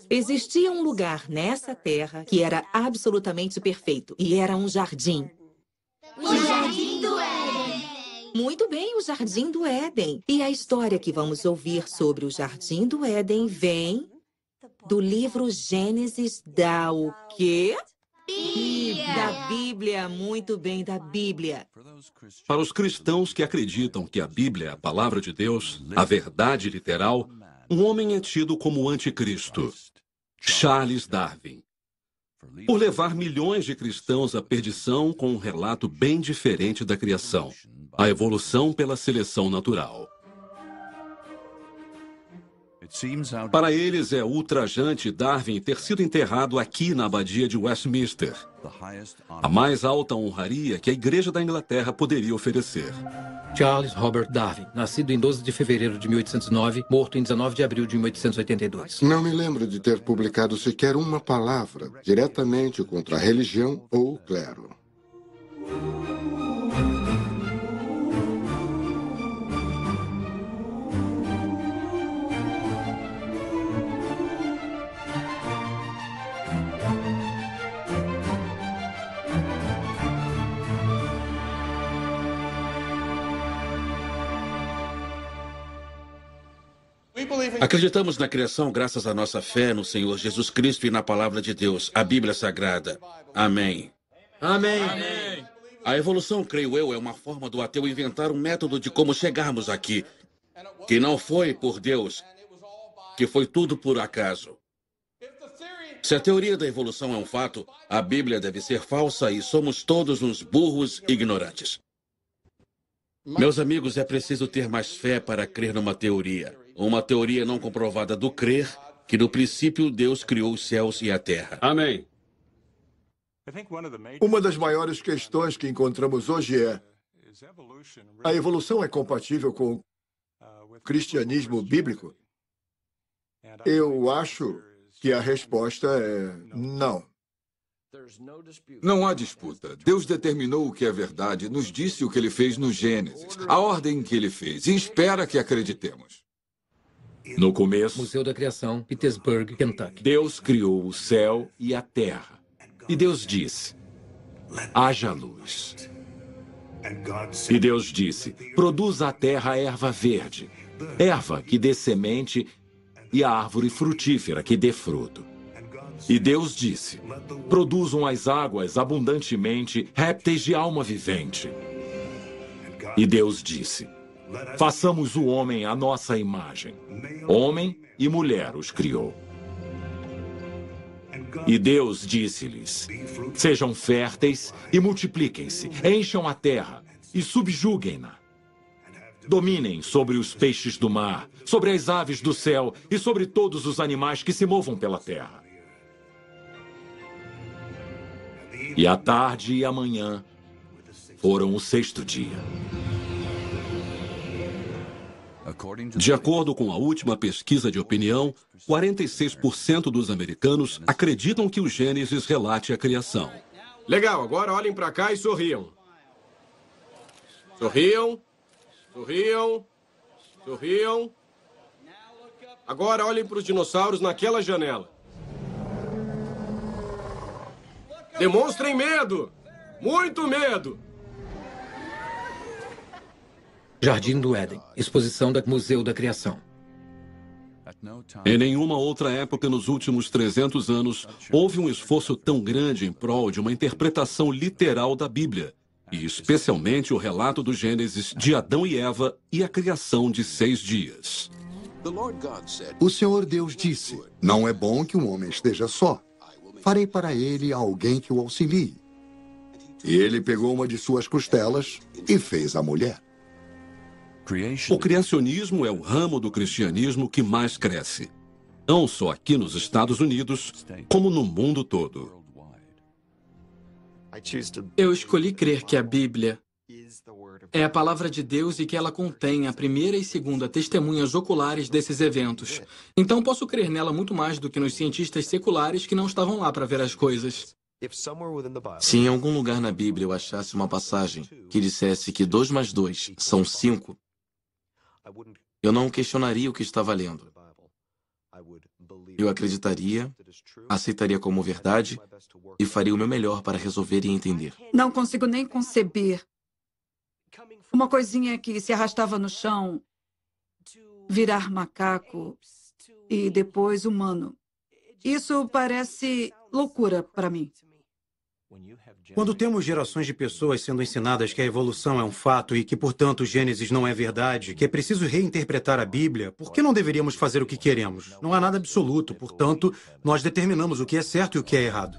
Existia um lugar nessa terra que era absolutamente perfeito, e era um jardim. O Jardim do Éden. Muito bem, o Jardim do Éden. E a história que vamos ouvir sobre o Jardim do Éden vem do livro Gênesis da o quê? Da Bíblia, muito bem, da Bíblia. Para os cristãos que acreditam que a Bíblia é a palavra de Deus, a verdade literal, um homem é tido como o anticristo, Charles Darwin. Por levar milhões de cristãos à perdição com um relato bem diferente da criação, a evolução pela seleção natural. Para eles é ultrajante Darwin ter sido enterrado aqui na abadia de Westminster, a mais alta honraria que a Igreja da Inglaterra poderia oferecer. Charles Robert Darwin, nascido em 12 de fevereiro de 1809, morto em 19 de abril de 1882. Não me lembro de ter publicado sequer uma palavra diretamente contra a religião ou o clero. Acreditamos na criação graças à nossa fé no Senhor Jesus Cristo e na Palavra de Deus, a Bíblia Sagrada. Amém. Amém. A evolução, creio eu, é uma forma do ateu inventar um método de como chegarmos aqui, que não foi por Deus, que foi tudo por acaso. Se a teoria da evolução é um fato, a Bíblia deve ser falsa e somos todos uns burros ignorantes. Meus amigos, é preciso ter mais fé para crer numa teoria. Uma teoria não comprovada do crer que no princípio Deus criou os céus e a terra. Amém. Uma das maiores questões que encontramos hoje é: a evolução é compatível com o cristianismo bíblico? Eu acho que a resposta é não. Não há disputa. Deus determinou o que é verdade, nos disse o que ele fez no Gênesis, a ordem que ele fez, e espera que acreditemos. No começo, Museu da Criação, Petersburg, Kentucky. Deus criou o céu e a terra. E Deus disse: haja luz. E Deus disse: produza a terra erva verde, erva que dê semente, e a árvore frutífera que dê fruto. E Deus disse: produzam as águas abundantemente répteis de alma vivente. E Deus disse: façamos o homem à nossa imagem. Homem e mulher os criou. E Deus disse-lhes: sejam férteis e multipliquem-se, encham a terra e subjuguem-na. Dominem sobre os peixes do mar, sobre as aves do céu e sobre todos os animais que se movam pela terra. E a tarde e a manhã foram o sexto dia. De acordo com a última pesquisa de opinião, 46% dos americanos acreditam que o Gênesis relate a criação. Legal, agora olhem para cá e sorriam. Sorriam. Sorriam. Sorriam. Agora olhem para os dinossauros naquela janela. Demonstrem medo! Muito medo! Jardim do Éden, exposição do Museu da Criação. Em nenhuma outra época nos últimos 300 anos houve um esforço tão grande em prol de uma interpretação literal da Bíblia, e especialmente o relato do Gênesis de Adão e Eva e a criação de 6 dias. O Senhor Deus disse: não é bom que um homem esteja só. Farei para ele alguém que o auxilie. E ele pegou uma de suas costelas e fez a mulher. O criacionismo é o ramo do cristianismo que mais cresce, não só aqui nos Estados Unidos, como no mundo todo. Eu escolhi crer que a Bíblia é a palavra de Deus e que ela contém a primeira e segunda testemunhas oculares desses eventos. Então posso crer nela muito mais do que nos cientistas seculares que não estavam lá para ver as coisas. Se em algum lugar na Bíblia eu achasse uma passagem que dissesse que 2 mais 2 são 5, eu não questionaria o que estava lendo. Eu acreditaria, aceitaria como verdade e faria o meu melhor para resolver e entender. Não consigo nem conceber. Uma coisinha que se arrastava no chão, virar macaco e depois humano. Isso parece loucura para mim. Quando temos gerações de pessoas sendo ensinadas que a evolução é um fato e que, portanto, Gênesis não é verdade, que é preciso reinterpretar a Bíblia, por que não deveríamos fazer o que queremos? Não há nada absoluto, portanto, nós determinamos o que é certo e o que é errado.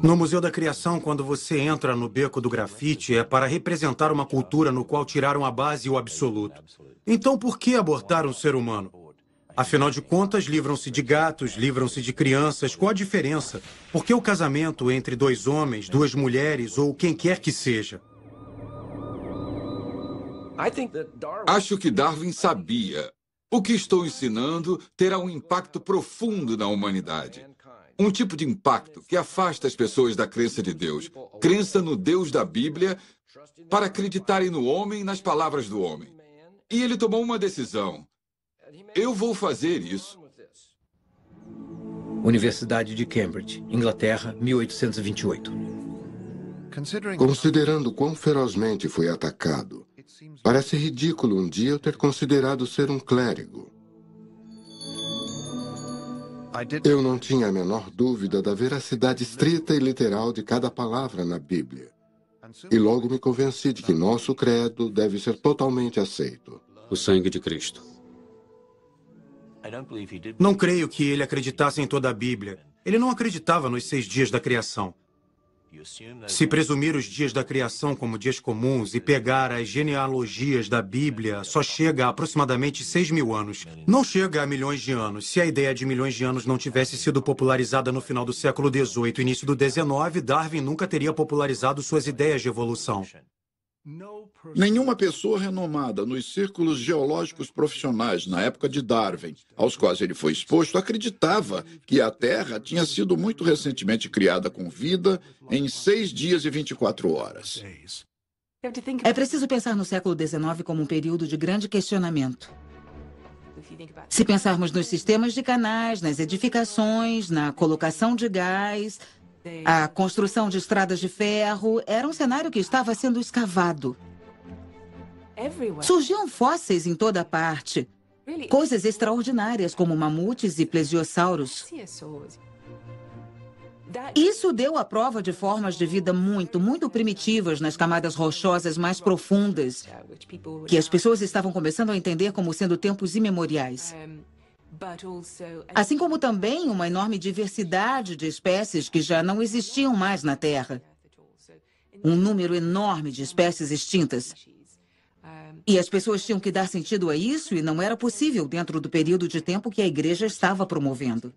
No Museu da Criação, quando você entra no beco do grafite, é para representar uma cultura no qual tiraram a base e o absoluto. Então, por que abortar um ser humano? Afinal de contas, livram-se de gatos, livram-se de crianças. Qual a diferença? Por que o casamento entre dois homens, duas mulheres ou quem quer que seja? Acho que Darwin sabia. O que estou ensinando terá um impacto profundo na humanidade. Um tipo de impacto que afasta as pessoas da crença de Deus, crença no Deus da Bíblia, para acreditarem no homem e nas palavras do homem. E ele tomou uma decisão. Eu vou fazer isso. Universidade de Cambridge, Inglaterra, 1828. Considerando quão ferozmente fui atacado, parece ridículo um dia eu ter considerado ser um clérigo. Eu não tinha a menor dúvida da veracidade estrita e literal de cada palavra na Bíblia. E logo me convenci de que nosso credo deve ser totalmente aceito. O sangue de Cristo. Não creio que ele acreditasse em toda a Bíblia. Ele não acreditava nos 6 dias da criação. Se presumir os dias da criação como dias comuns e pegar as genealogias da Bíblia, só chega a aproximadamente 6.000 anos. Não chega a milhões de anos. Se a ideia de milhões de anos não tivesse sido popularizada no final do século XVIII e início do XIX, Darwin nunca teria popularizado suas ideias de evolução. Nenhuma pessoa renomada nos círculos geológicos profissionais na época de Darwin, aos quais ele foi exposto, acreditava que a Terra tinha sido muito recentemente criada com vida em 6 dias e 24 horas. É preciso pensar no século XIX como um período de grande questionamento. Se pensarmos nos sistemas de canais, nas edificações, na colocação de gás, a construção de estradas de ferro, era um cenário que estava sendo escavado. Surgiam fósseis em toda parte. Coisas extraordinárias, como mamutes e plesiosauros. Isso deu a prova de formas de vida muito primitivas nas camadas rochosas mais profundas, que as pessoas estavam começando a entender como sendo tempos imemoriais. Assim como também uma enorme diversidade de espécies que já não existiam mais na Terra. Um número enorme de espécies extintas. E as pessoas tinham que dar sentido a isso e não era possível dentro do período de tempo que a igreja estava promovendo.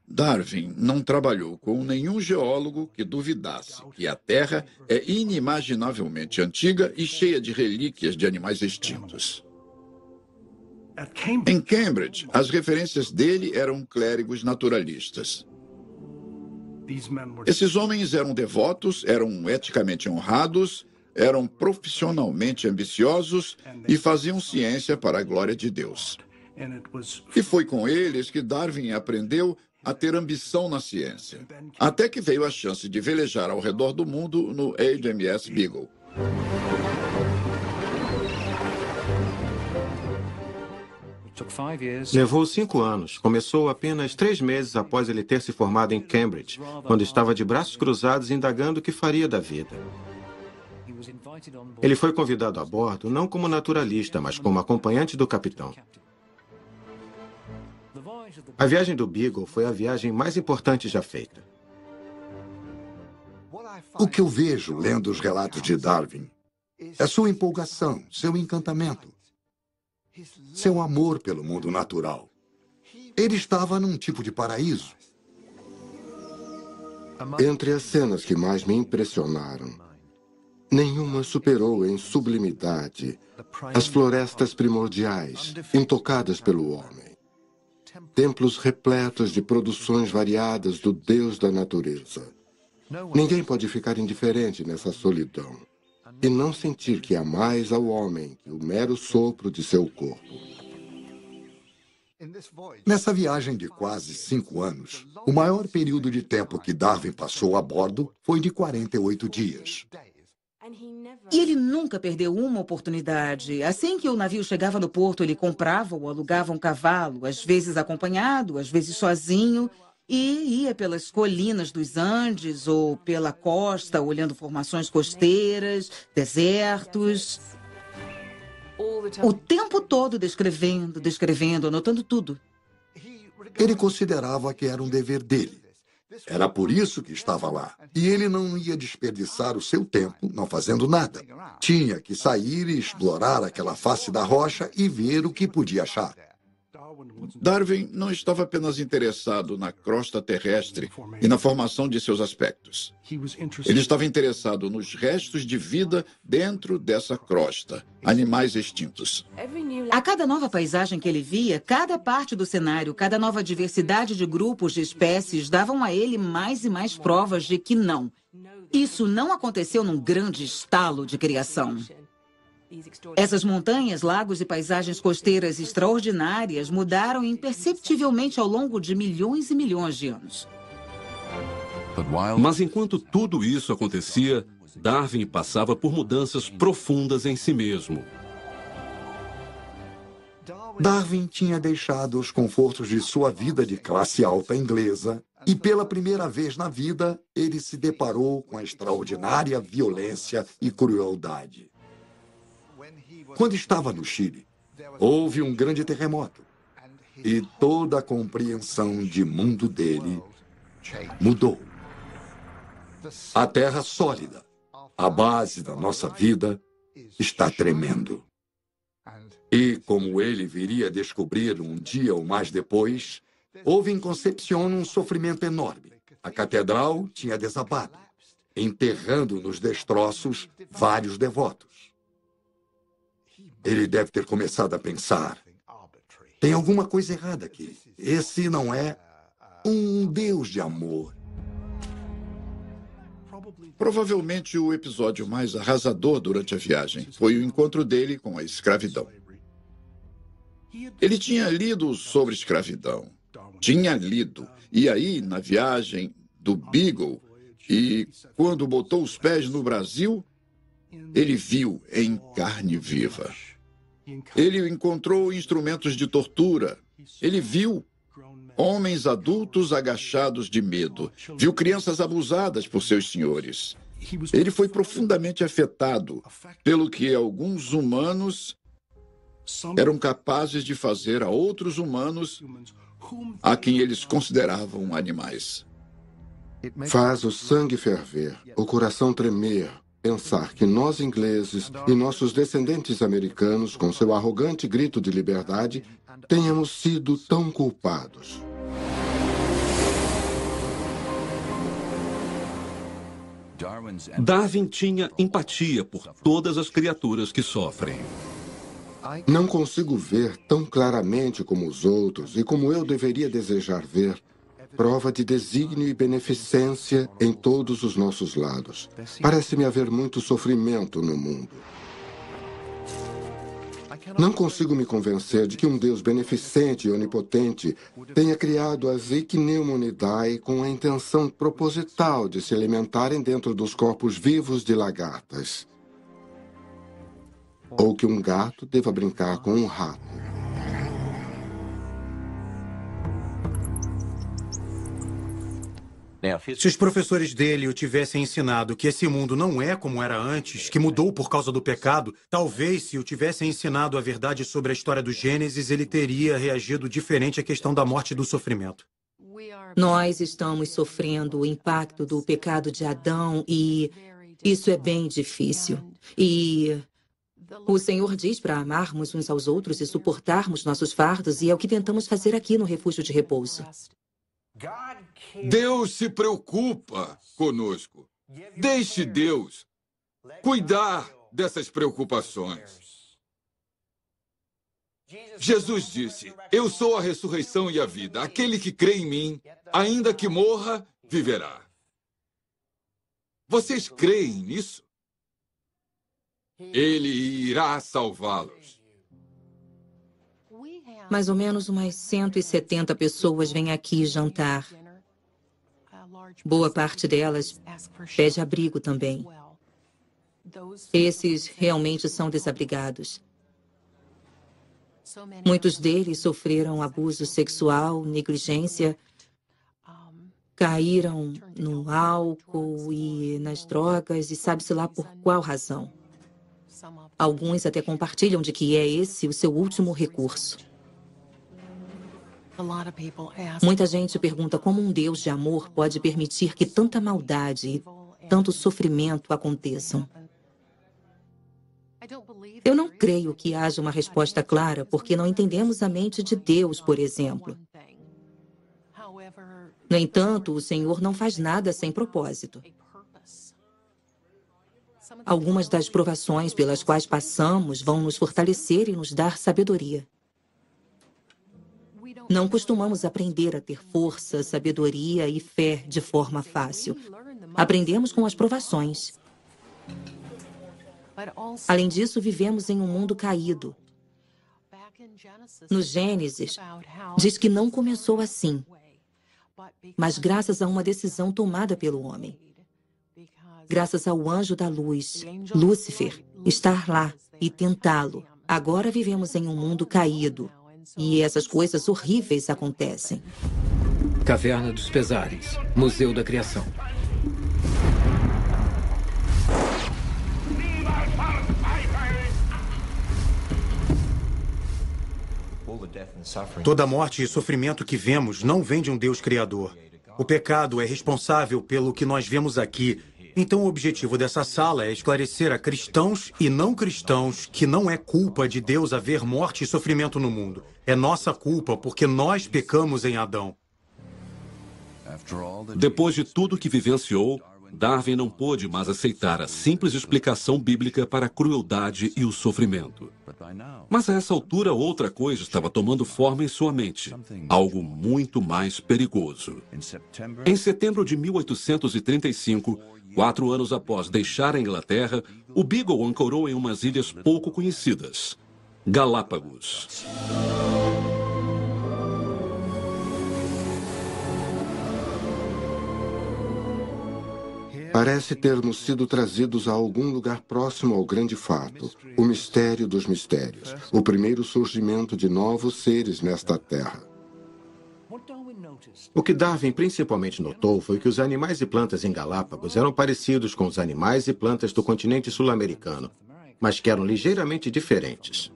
Darwin não trabalhou com nenhum geólogo que duvidasse que a Terra é inimaginavelmente antiga e cheia de relíquias de animais extintos. Em Cambridge, as referências dele eram clérigos naturalistas. Esses homens eram devotos, eram eticamente honrados, eram profissionalmente ambiciosos e faziam ciência para a glória de Deus. E foi com eles que Darwin aprendeu a ter ambição na ciência, até que veio a chance de velejar ao redor do mundo no HMS Beagle. Levou 5 anos. Começou apenas 3 meses após ele ter se formado em Cambridge, quando estava de braços cruzados indagando o que faria da vida. Ele foi convidado a bordo não como naturalista, mas como acompanhante do capitão. A viagem do Beagle foi a viagem mais importante já feita. O que eu vejo lendo os relatos de Darwin é sua empolgação, seu encantamento, seu amor pelo mundo natural. Ele estava num tipo de paraíso. Entre as cenas que mais me impressionaram, nenhuma superou em sublimidade as florestas primordiais, intocadas pelo homem. Templos repletos de produções variadas do Deus da natureza. Ninguém pode ficar indiferente nessa solidão. e não sentir que há mais ao homem que o mero sopro de seu corpo. Nessa viagem de quase 5 anos, o maior período de tempo que Darwin passou a bordo foi de 48 dias. E ele nunca perdeu uma oportunidade. Assim que o navio chegava no porto, ele comprava ou alugava um cavalo, às vezes acompanhado, às vezes sozinho, e ia pelas colinas dos Andes ou pela costa, olhando formações costeiras, desertos. O tempo todo descrevendo, anotando tudo. Ele considerava que era um dever dele. Era por isso que estava lá. E ele não ia desperdiçar o seu tempo não fazendo nada. Tinha que sair e explorar aquela face da rocha e ver o que podia achar. Darwin não estava apenas interessado na crosta terrestre e na formação de seus aspectos. Ele estava interessado nos restos de vida dentro dessa crosta, animais extintos. A cada nova paisagem que ele via, cada parte do cenário, cada nova diversidade de grupos de espécies davam a ele mais e mais provas de que não. Isso não aconteceu num grande estalo de criação. Essas montanhas, lagos e paisagens costeiras extraordinárias mudaram imperceptivelmente ao longo de milhões e milhões de anos. Mas enquanto tudo isso acontecia, Darwin passava por mudanças profundas em si mesmo. Darwin tinha deixado os confortos de sua vida de classe alta inglesa e, pela primeira vez na vida, ele se deparou com a extraordinária violência e crueldade. Quando estava no Chile, houve um grande terremoto e toda a compreensão de mundo dele mudou. A terra sólida, a base da nossa vida, está tremendo. E, como ele viria a descobrir um dia ou mais depois, houve em Concepción um sofrimento enorme. A catedral tinha desabado, enterrando nos destroços vários devotos. Ele deve ter começado a pensar: tem alguma coisa errada aqui. Esse não é um Deus de amor. Provavelmente o episódio mais arrasador durante a viagem foi o encontro dele com a escravidão. Ele tinha lido sobre escravidão. Tinha lido. E aí, na viagem do Beagle, e quando botou os pés no Brasil, ele viu em carne viva. Ele encontrou instrumentos de tortura. Ele viu homens adultos agachados de medo. Viu crianças abusadas por seus senhores. Ele foi profundamente afetado pelo que alguns humanos eram capazes de fazer a outros humanos a quem eles consideravam animais. Faz o sangue ferver, o coração tremer, pensar que nós ingleses e nossos descendentes americanos, com seu arrogante grito de liberdade, tenhamos sido tão culpados. Darwin tinha empatia por todas as criaturas que sofrem. Não consigo ver tão claramente como os outros e como eu deveria desejar ver prova de desígnio e beneficência em todos os nossos lados. Parece-me haver muito sofrimento no mundo. Não consigo me convencer de que um Deus beneficente e onipotente tenha criado as Ichneumonidae com a intenção proposital de se alimentarem dentro dos corpos vivos de lagartas. Ou que um gato deva brincar com um rato. Se os professores dele o tivessem ensinado que esse mundo não é como era antes, que mudou por causa do pecado, talvez se o tivessem ensinado a verdade sobre a história do Gênesis, ele teria reagido diferente à questão da morte e do sofrimento. Nós estamos sofrendo o impacto do pecado de Adão e isso é bem difícil. E o Senhor diz para amarmos uns aos outros e suportarmos nossos fardos, e é o que tentamos fazer aqui no Refúgio de Repouso. Deus se preocupa conosco. Deixe Deus cuidar dessas preocupações. Jesus disse: eu sou a ressurreição e a vida. Aquele que crê em mim, ainda que morra, viverá. Vocês creem nisso? Ele irá salvá-los. Mais ou menos umas 170 pessoas vêm aqui jantar. Boa parte delas pede abrigo também. Esses realmente são desabrigados. Muitos deles sofreram abuso sexual, negligência, caíram no álcool e nas drogas, e sabe-se lá por qual razão. Alguns até compartilham de que é esse o seu último recurso. Muita gente pergunta como um Deus de amor pode permitir que tanta maldade e tanto sofrimento aconteçam. Eu não creio que haja uma resposta clara, porque não entendemos a mente de Deus, por exemplo. No entanto, o Senhor não faz nada sem propósito. Algumas das provações pelas quais passamos vão nos fortalecer e nos dar sabedoria. Não costumamos aprender a ter força, sabedoria e fé de forma fácil. Aprendemos com as provações. Além disso, vivemos em um mundo caído. No Gênesis, diz que não começou assim, mas graças a uma decisão tomada pelo homem. Graças ao anjo da luz, Lúcifer, estar lá e tentá-lo. Agora vivemos em um mundo caído e essas coisas horríveis acontecem. Caverna dos Pesares, Museu da Criação. Toda morte e sofrimento que vemos não vem de um Deus criador. O pecado é responsável pelo que nós vemos aqui. Então, o objetivo dessa sala é esclarecer a cristãos e não cristãos que não é culpa de Deus haver morte e sofrimento no mundo. É nossa culpa porque nós pecamos em Adão. Depois de tudo que vivenciou, Darwin não pôde mais aceitar a simples explicação bíblica para a crueldade e o sofrimento. Mas a essa altura, outra coisa estava tomando forma em sua mente. Algo muito mais perigoso. Em setembro de 1835, 4 anos após deixar a Inglaterra, o Beagle ancorou em umas ilhas pouco conhecidas, Galápagos. Parece termos sido trazidos a algum lugar próximo ao grande fato, o mistério dos mistérios, o primeiro surgimento de novos seres nesta terra. O que Darwin principalmente notou foi que os animais e plantas em Galápagos eram parecidos com os animais e plantas do continente sul-americano, mas que eram ligeiramente diferentes.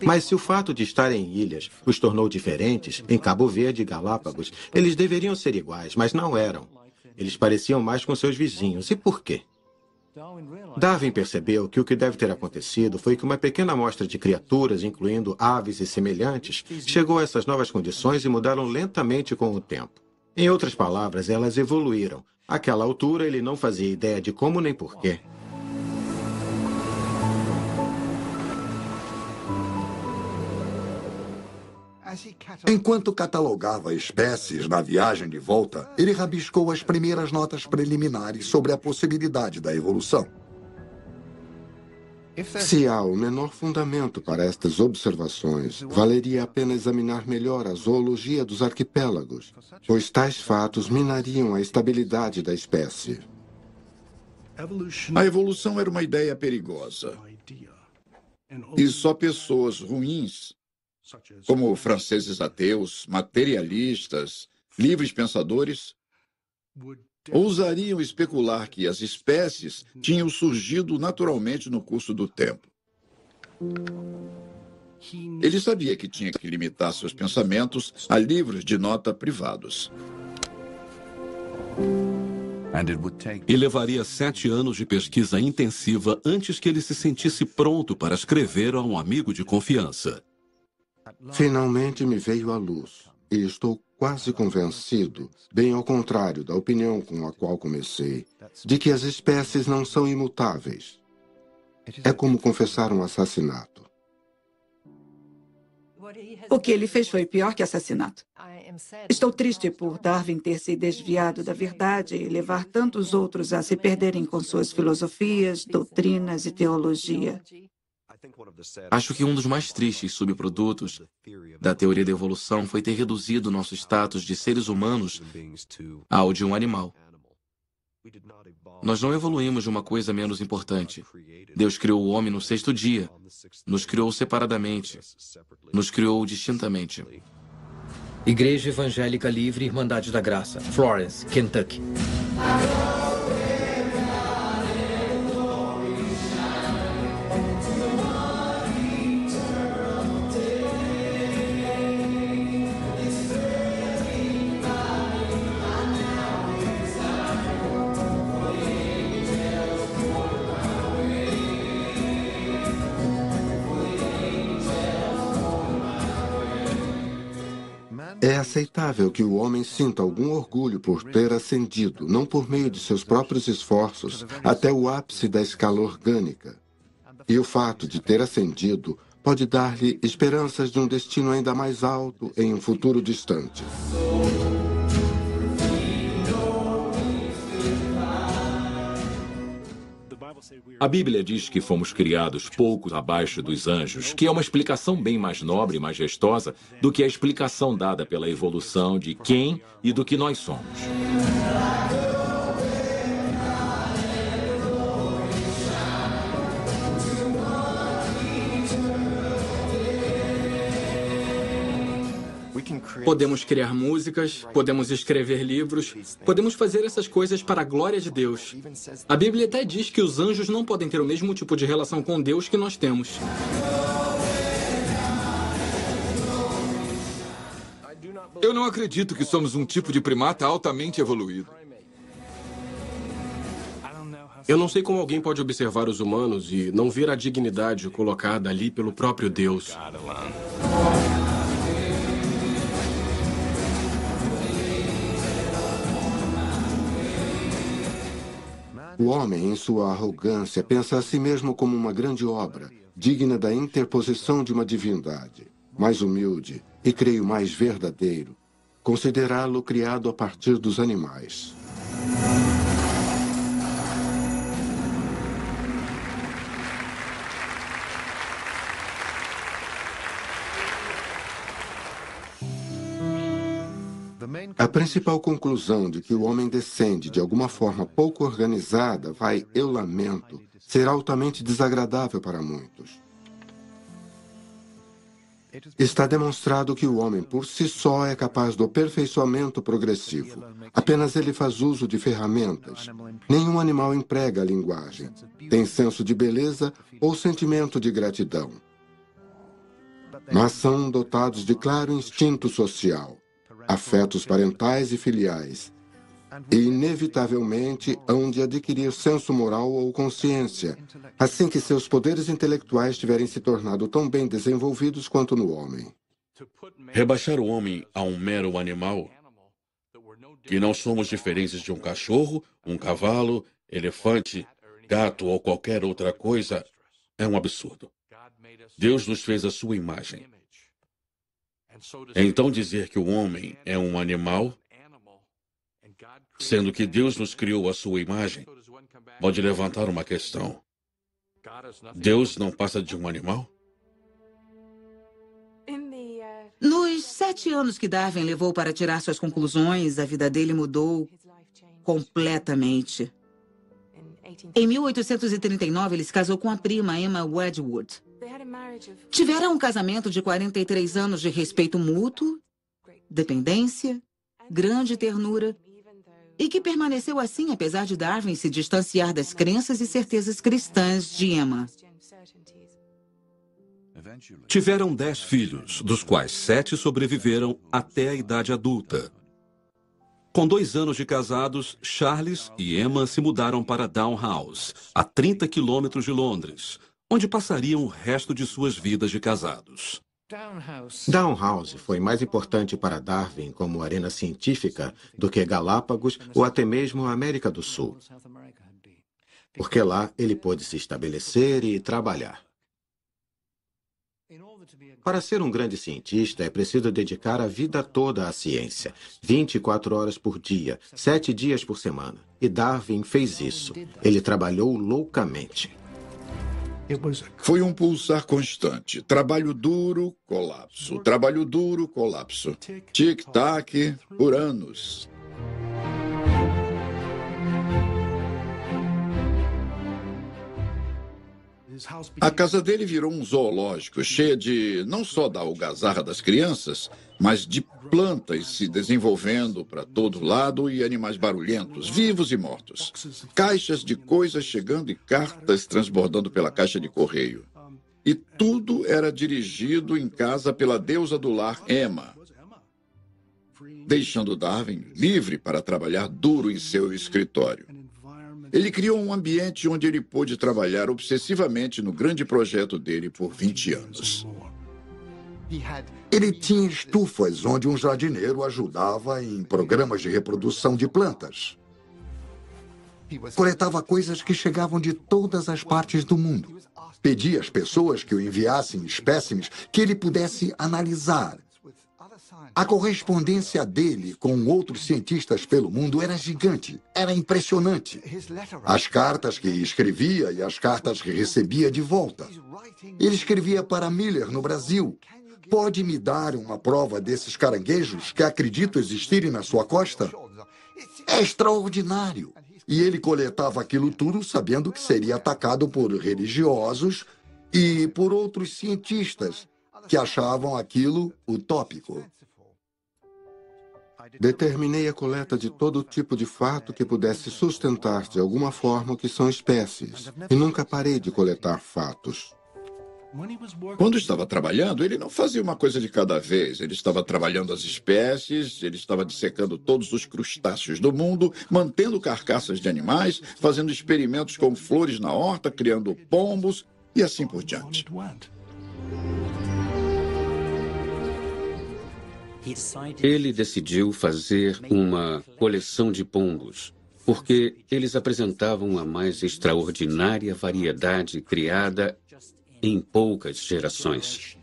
Mas se o fato de estarem em ilhas os tornou diferentes, em Cabo Verde e Galápagos, eles deveriam ser iguais, mas não eram. Eles pareciam mais com seus vizinhos. E por quê? Darwin percebeu que o que deve ter acontecido foi que uma pequena amostra de criaturas, incluindo aves e semelhantes, chegou a essas novas condições e mudaram lentamente com o tempo. Em outras palavras, elas evoluíram. Àquela altura, ele não fazia ideia de como nem porquê. Enquanto catalogava espécies na viagem de volta, ele rabiscou as primeiras notas preliminares sobre a possibilidade da evolução. Se há o menor fundamento para estas observações, valeria a pena examinar melhor a zoologia dos arquipélagos, pois tais fatos minariam a estabilidade da espécie. A evolução era uma ideia perigosa. E só pessoas ruins, como franceses ateus, materialistas, livres pensadores, ousariam especular que as espécies tinham surgido naturalmente no curso do tempo. Ele sabia que tinha que limitar seus pensamentos a livros de nota privados. E levaria 7 anos de pesquisa intensiva antes que ele se sentisse pronto para escrever a um amigo de confiança. Finalmente me veio à luz, e estou quase convencido, bem ao contrário da opinião com a qual comecei, de que as espécies não são imutáveis. É como confessar um assassinato. O que ele fez foi pior que assassinato. Estou triste por Darwin ter se desviado da verdade e levar tantos outros a se perderem com suas filosofias, doutrinas e teologia. Acho que um dos mais tristes subprodutos da teoria da evolução foi ter reduzido nosso status de seres humanos ao de um animal. Nós não evoluímos de uma coisa menos importante. Deus criou o homem no 6º dia. Nos criou separadamente. Nos criou distintamente. Igreja Evangélica Livre Irmandade da Graça, Florence, Kentucky. É aceitável que o homem sinta algum orgulho por ter ascendido, não por meio de seus próprios esforços, até o ápice da escala orgânica. E o fato de ter ascendido pode dar-lhe esperanças de um destino ainda mais alto em um futuro distante. A Bíblia diz que fomos criados poucos abaixo dos anjos, que é uma explicação bem mais nobre e majestosa do que a explicação dada pela evolução de quem e do que nós somos. Podemos criar músicas, podemos escrever livros, podemos fazer essas coisas para a glória de Deus. A Bíblia até diz que os anjos não podem ter o mesmo tipo de relação com Deus que nós temos. Eu não acredito que somos um tipo de primata altamente evoluído. Eu não sei como alguém pode observar os humanos e não ver a dignidade colocada ali pelo próprio Deus. O homem, em sua arrogância, pensa a si mesmo como uma grande obra, digna da interposição de uma divindade. Mais humilde, e creio mais verdadeiro, considerá-lo criado a partir dos animais. A principal conclusão de que o homem descende de alguma forma pouco organizada vai, eu lamento, ser altamente desagradável para muitos. Está demonstrado que o homem por si só é capaz do aperfeiçoamento progressivo. Apenas ele faz uso de ferramentas. Nenhum animal emprega a linguagem, tem senso de beleza ou sentimento de gratidão. Mas são dotados de claro instinto social, afetos parentais e filiais, e inevitavelmente hão de adquirir senso moral ou consciência, assim que seus poderes intelectuais tiverem se tornado tão bem desenvolvidos quanto no homem. Rebaixar o homem a um mero animal, que não somos diferentes de um cachorro, um cavalo, elefante, gato ou qualquer outra coisa, é um absurdo. Deus nos fez à sua imagem. Então dizer que o homem é um animal, sendo que Deus nos criou à sua imagem, pode levantar uma questão. Deus não passa de um animal? Nos 7 anos que Darwin levou para tirar suas conclusões, a vida dele mudou completamente. Em 1839, ele se casou com a prima Emma Wedgwood. Tiveram um casamento de 43 anos de respeito mútuo, dependência, grande ternura, e que permaneceu assim apesar de Darwin se distanciar das crenças e certezas cristãs de Emma. Tiveram 10 filhos, dos quais 7 sobreviveram até a idade adulta. Com 2 anos de casados, Charles e Emma se mudaram para Downhouse, a 30 quilômetros de Londres, onde passariam o resto de suas vidas de casados. Downhouse foi mais importante para Darwin como arena científica do que Galápagos ou até mesmo a América do Sul, porque lá ele pôde se estabelecer e trabalhar. Para ser um grande cientista, é preciso dedicar a vida toda à ciência. 24 horas por dia, 7 dias por semana. E Darwin fez isso. Ele trabalhou loucamente. Foi um pulsar constante. Trabalho duro, colapso. Trabalho duro, colapso. Tic-tac por anos. A casa dele virou um zoológico, cheia de não só da algazarra das crianças, mas de plantas se desenvolvendo para todo lado e animais barulhentos, vivos e mortos. Caixas de coisas chegando e cartas transbordando pela caixa de correio. E tudo era dirigido em casa pela deusa do lar, Emma, deixando Darwin livre para trabalhar duro em seu escritório. Ele criou um ambiente onde ele pôde trabalhar obsessivamente no grande projeto dele por 20 anos. Ele tinha estufas onde um jardineiro ajudava em programas de reprodução de plantas. Coletava coisas que chegavam de todas as partes do mundo. Pedia às pessoas que o enviassem espécimes que ele pudesse analisar. A correspondência dele com outros cientistas pelo mundo era gigante, era impressionante. As cartas que escrevia e as cartas que recebia de volta. Ele escrevia para Miller, no Brasil. Pode me dar uma prova desses caranguejos que acredito existirem na sua costa? É extraordinário. E ele coletava aquilo tudo sabendo que seria atacado por religiosos e por outros cientistas que achavam aquilo utópico. Determinei a coleta de todo tipo de fato que pudesse sustentar de alguma forma o que são espécies. E nunca parei de coletar fatos. Quando estava trabalhando, ele não fazia uma coisa de cada vez. Ele estava trabalhando as espécies, ele estava dissecando todos os crustáceos do mundo, mantendo carcaças de animais, fazendo experimentos com flores na horta, criando pombos e assim por diante. Ele decidiu fazer uma coleção de pombos, porque eles apresentavam a mais extraordinária variedade criada em poucas gerações.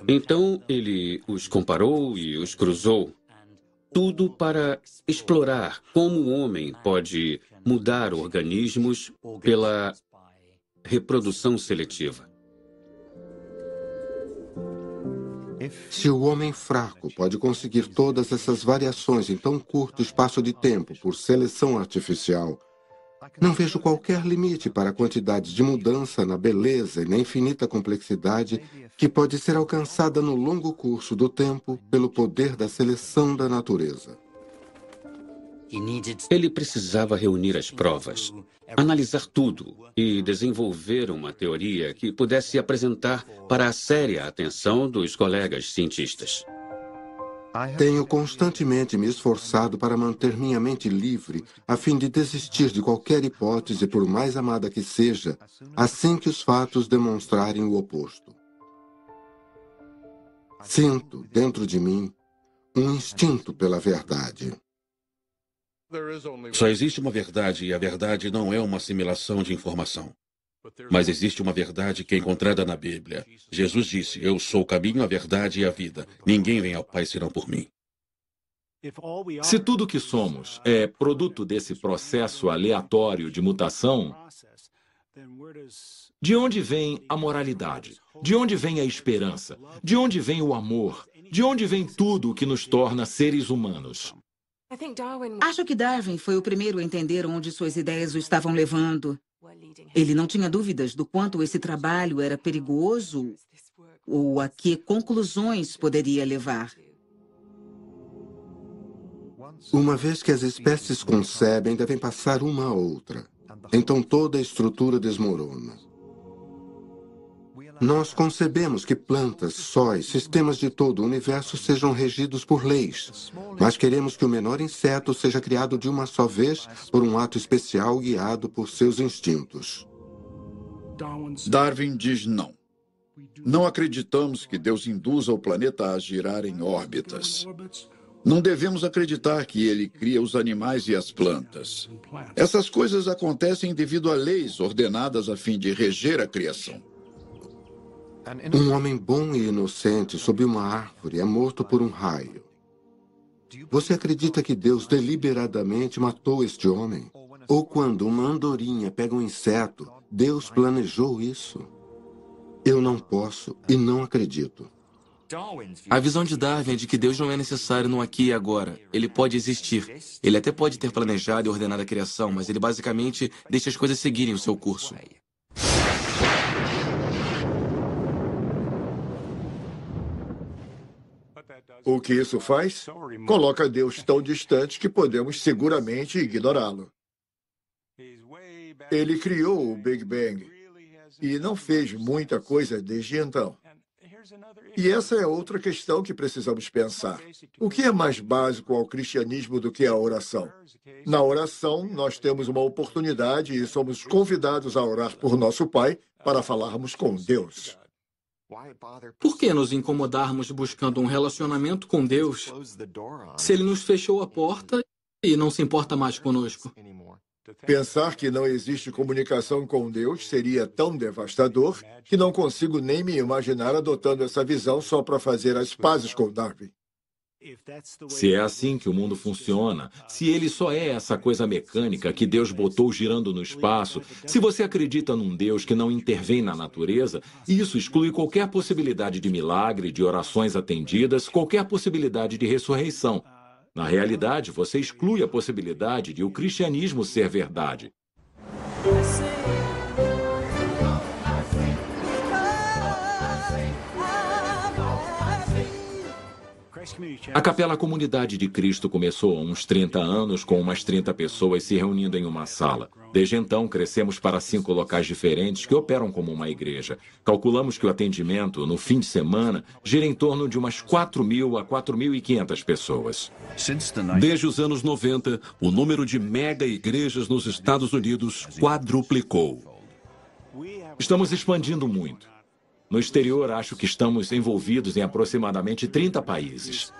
Então, ele os comparou e os cruzou, tudo para explorar como o homem pode mudar organismos pela reprodução seletiva. Se o homem fraco pode conseguir todas essas variações em tão curto espaço de tempo por seleção artificial, não vejo qualquer limite para a quantidade de mudança na beleza e na infinita complexidade que pode ser alcançada no longo curso do tempo pelo poder da seleção da natureza. Ele precisava reunir as provas, analisar tudo e desenvolver uma teoria que pudesse apresentar para a séria atenção dos colegas cientistas. Tenho constantemente me esforçado para manter minha mente livre, a fim de desistir de qualquer hipótese, por mais amada que seja, assim que os fatos demonstrarem o oposto. Sinto, dentro de mim, um instinto pela verdade. Só existe uma verdade e a verdade não é uma assimilação de informação. Mas existe uma verdade que é encontrada na Bíblia. Jesus disse, eu sou o caminho, a verdade e a vida. Ninguém vem ao Pai senão por mim. Se tudo que somos é produto desse processo aleatório de mutação, de onde vem a moralidade? De onde vem a esperança? De onde vem o amor? De onde vem tudo o que nos torna seres humanos? Acho que Darwin foi o primeiro a entender onde suas ideias o estavam levando. Ele não tinha dúvidas do quanto esse trabalho era perigoso ou a que conclusões poderia levar. Uma vez que as espécies concebem, devem passar uma a outra. Então toda a estrutura desmorona. Nós concebemos que plantas, sóis, sistemas de todo o universo sejam regidos por leis, mas queremos que o menor inseto seja criado de uma só vez por um ato especial guiado por seus instintos. Darwin diz não. Não acreditamos que Deus induza o planeta a girar em órbitas. Não devemos acreditar que ele cria os animais e as plantas. Essas coisas acontecem devido a leis ordenadas a fim de reger a criação. Um homem bom e inocente sob uma árvore é morto por um raio. Você acredita que Deus deliberadamente matou este homem? Ou quando uma andorinha pega um inseto, Deus planejou isso? Eu não posso e não acredito. A visão de Darwin é de que Deus não é necessário no aqui e agora. Ele pode existir. Ele até pode ter planejado e ordenado a criação, mas ele basicamente deixa as coisas seguirem o seu curso. O que isso faz? Coloca Deus tão distante que podemos seguramente ignorá-lo. Ele criou o Big Bang e não fez muita coisa desde então. E essa é outra questão que precisamos pensar. O que é mais básico ao cristianismo do que a oração? Na oração, nós temos uma oportunidade e somos convidados a orar por nosso Pai para falarmos com Deus. Por que nos incomodarmos buscando um relacionamento com Deus se Ele nos fechou a porta e não se importa mais conosco? Pensar que não existe comunicação com Deus seria tão devastador que não consigo nem me imaginar adotando essa visão só para fazer as pazes com Darwin. Se é assim que o mundo funciona, se ele só é essa coisa mecânica que Deus botou girando no espaço, se você acredita num Deus que não intervém na natureza, isso exclui qualquer possibilidade de milagre, de orações atendidas, qualquer possibilidade de ressurreição. Na realidade, você exclui a possibilidade de o cristianismo ser verdade. A Capela Comunidade de Cristo começou há uns 30 anos com umas 30 pessoas se reunindo em uma sala. Desde então, crescemos para 5 locais diferentes que operam como uma igreja. Calculamos que o atendimento, no fim de semana, gira em torno de umas 4.000 a 4.500 pessoas. Desde os anos 90, o número de mega-igrejas nos Estados Unidos quadruplicou. Estamos expandindo muito. No exterior, acho que estamos envolvidos em aproximadamente 30 países.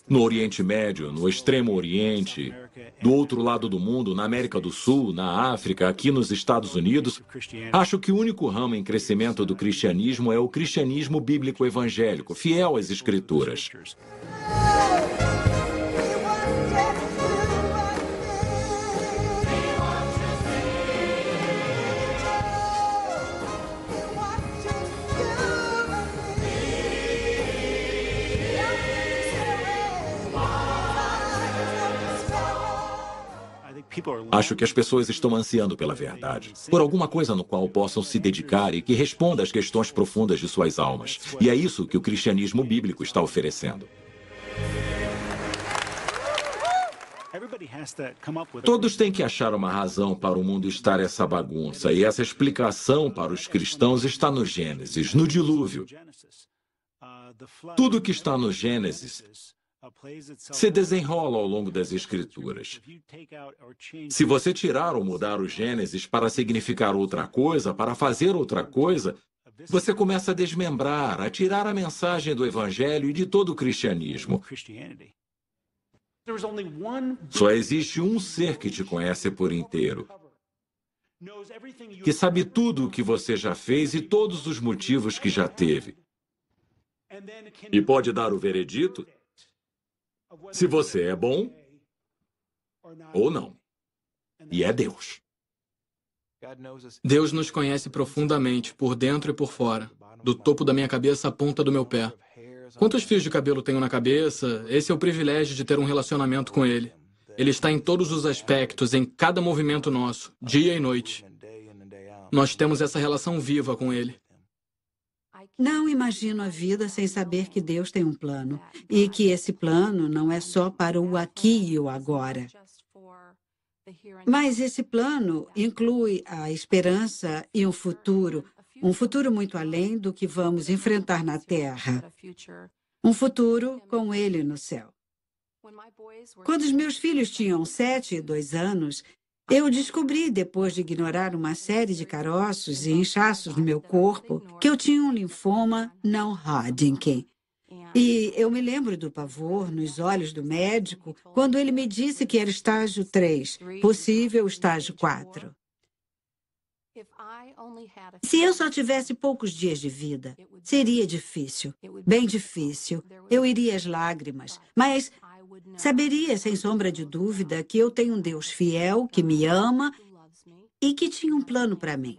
No Oriente Médio, no Extremo Oriente, do outro lado do mundo, na América do Sul, na África, aqui nos Estados Unidos, acho que o único ramo em crescimento do cristianismo é o cristianismo bíblico evangélico, fiel às Escrituras. Acho que as pessoas estão ansiando pela verdade, por alguma coisa no qual possam se dedicar e que responda às questões profundas de suas almas. E é isso que o cristianismo bíblico está oferecendo. Todos têm que achar uma razão para o mundo estar essa bagunça, e essa explicação para os cristãos está no Gênesis, no dilúvio. Tudo que está no Gênesis se desenrola ao longo das Escrituras. Se você tirar ou mudar o Gênesis para significar outra coisa, para fazer outra coisa, você começa a desmembrar, a tirar a mensagem do Evangelho e de todo o cristianismo. Só existe um ser que te conhece por inteiro, que sabe tudo o que você já fez e todos os motivos que já teve. E pode dar o veredito se você é bom ou não. E é Deus. Deus nos conhece profundamente, por dentro e por fora, do topo da minha cabeça à ponta do meu pé. Quantos fios de cabelo tenho na cabeça? Esse é o privilégio de ter um relacionamento com Ele. Ele está em todos os aspectos, em cada movimento nosso, dia e noite. Nós temos essa relação viva com Ele. Não imagino a vida sem saber que Deus tem um plano e que esse plano não é só para o aqui e o agora. Mas esse plano inclui a esperança e um futuro muito além do que vamos enfrentar na Terra. Um futuro com Ele no céu. Quando os meus filhos tinham 7 e 2 anos, Eu descobri, depois de ignorar uma série de caroços e inchaços no meu corpo, que eu tinha um linfoma não Hodgkin. E eu me lembro do pavor nos olhos do médico quando ele me disse que era estágio 3, possível estágio 4. Se eu só tivesse poucos dias de vida, seria difícil, bem difícil. Eu iria às lágrimas, mas saberia, sem sombra de dúvida, que eu tenho um Deus fiel, que me ama e que tinha um plano para mim.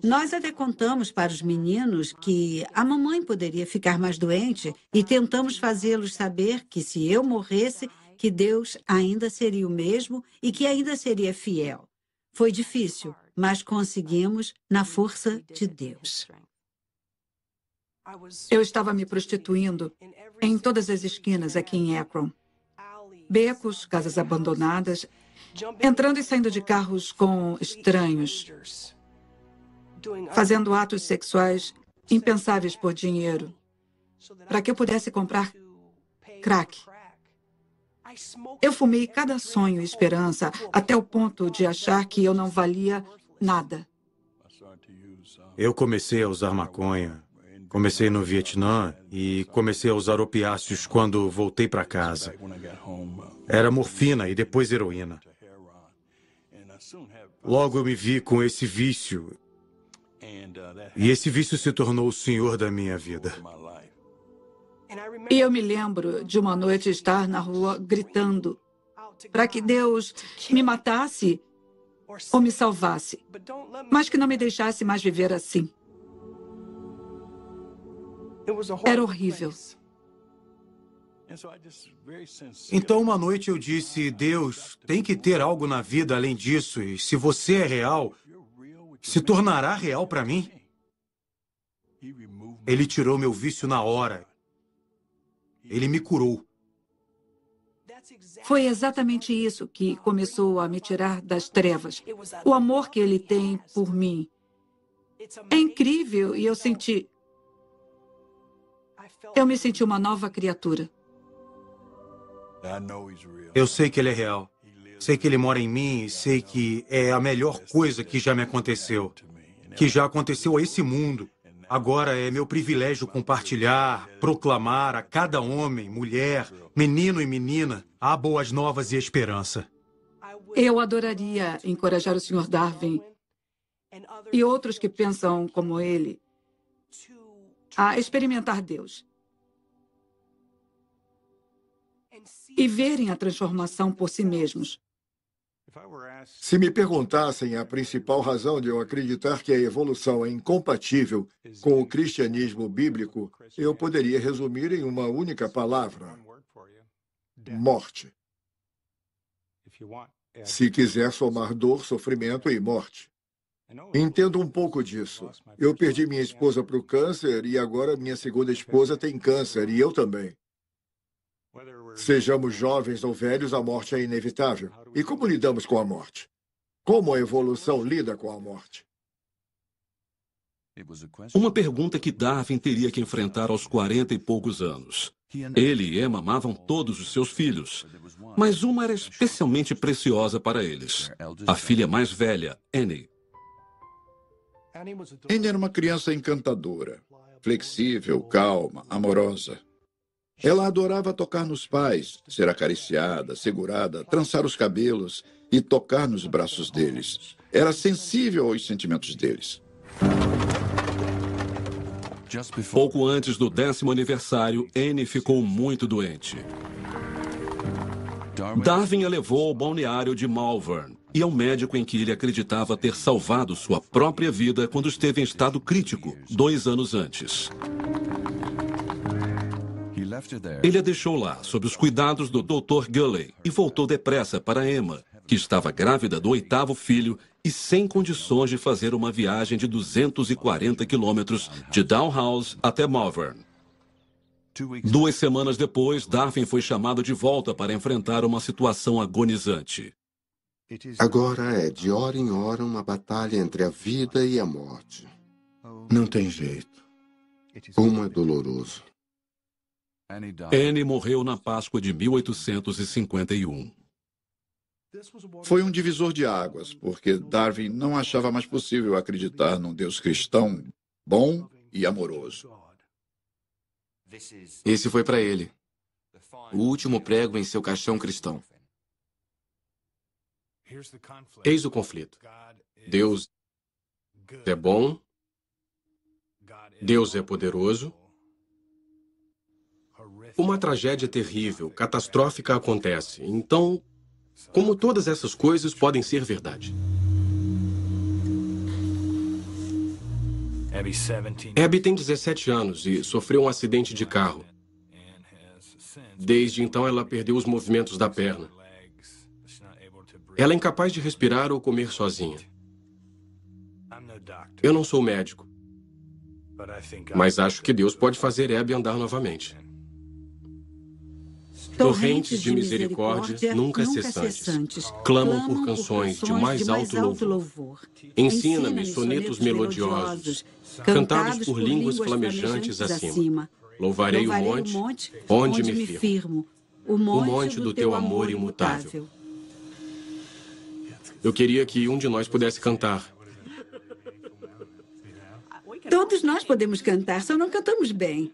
Nós até contamos para os meninos que a mamãe poderia ficar mais doente e tentamos fazê-los saber que se eu morresse, que Deus ainda seria o mesmo e que ainda seria fiel. Foi difícil, mas conseguimos na força de Deus. Eu estava me prostituindo em todas as esquinas aqui em Akron. Becos, casas abandonadas, entrando e saindo de carros com estranhos, fazendo atos sexuais impensáveis por dinheiro, para que eu pudesse comprar crack. Eu fumei cada sonho e esperança até o ponto de achar que eu não valia nada. Eu comecei a usar maconha. Comecei no Vietnã e comecei a usar opiáceos quando voltei para casa. Era morfina e depois heroína. Logo eu me vi com esse vício. E esse vício se tornou o senhor da minha vida. E eu me lembro de uma noite estar na rua gritando para que Deus me matasse ou me salvasse, mas que não me deixasse mais viver assim. Era horrível. Então, uma noite eu disse, Deus, tem que ter algo na vida além disso, e se você é real, se tornará real para mim? Ele tirou meu vício na hora. Ele me curou. Foi exatamente isso que começou a me tirar das trevas. O amor que ele tem por mim. É incrível e eu me senti uma nova criatura. Eu sei que ele é real. Sei que ele mora em mim e sei que é a melhor coisa que já me aconteceu. Que já aconteceu a esse mundo. Agora é meu privilégio compartilhar, proclamar a cada homem, mulher, menino e menina a boas novas e esperança. Eu adoraria encorajar o Sr. Darwin e outros que pensam como ele a experimentar Deus e verem a transformação por si mesmos. Se me perguntassem a principal razão de eu acreditar que a evolução é incompatível com o cristianismo bíblico, eu poderia resumir em uma única palavra: morte. Se quiser somar dor, sofrimento e morte. Entendo um pouco disso. Eu perdi minha esposa para o câncer e agora minha segunda esposa tem câncer e eu também. Sejamos jovens ou velhos, a morte é inevitável. E como lidamos com a morte? Como a evolução lida com a morte? Uma pergunta que Darwin teria que enfrentar aos 40 e poucos anos. Ele e Emma amavam todos os seus filhos, mas uma era especialmente preciosa para eles. A filha mais velha, Annie. Annie era uma criança encantadora, flexível, calma, amorosa. Ela adorava tocar nos pais, ser acariciada, segurada, trançar os cabelos e tocar nos braços deles. Era sensível aos sentimentos deles. Pouco antes do 10º aniversário, Annie ficou muito doente. Darwin a levou ao balneário de Malvern e ao médico em que ele acreditava ter salvado sua própria vida quando esteve em estado crítico, 2 anos antes. Ele a deixou lá, sob os cuidados do Dr. Gulley, e voltou depressa para Emma, que estava grávida do 8º filho e sem condições de fazer uma viagem de 240 quilômetros de Dalhouse até Malvern. 2 semanas depois, Darwin foi chamado de volta para enfrentar uma situação agonizante. Agora é de hora em hora uma batalha entre a vida e a morte. Não tem jeito. Como é doloroso. Annie morreu na Páscoa de 1851. Foi um divisor de águas, porque Darwin não achava mais possível acreditar num Deus cristão bom e amoroso. Esse foi para ele o último prego em seu caixão cristão. Eis o conflito. Deus é bom, Deus é poderoso. Uma tragédia terrível, catastrófica acontece. Então, como todas essas coisas podem ser verdade? Abby tem 17 anos e sofreu um acidente de carro. Desde então, ela perdeu os movimentos da perna. Ela é incapaz de respirar ou comer sozinha. Eu não sou médico, mas acho que Deus pode fazer Abby andar novamente. Torrentes de misericórdia nunca cessantes, clamam por canções de mais alto louvor. Ensina-me sonetos melodiosos, cantados por línguas flamejantes acima. Louvarei o monte onde me firmo, o monte do teu amor imutável. Eu queria que um de nós pudesse cantar. Todos nós podemos cantar, só não cantamos bem.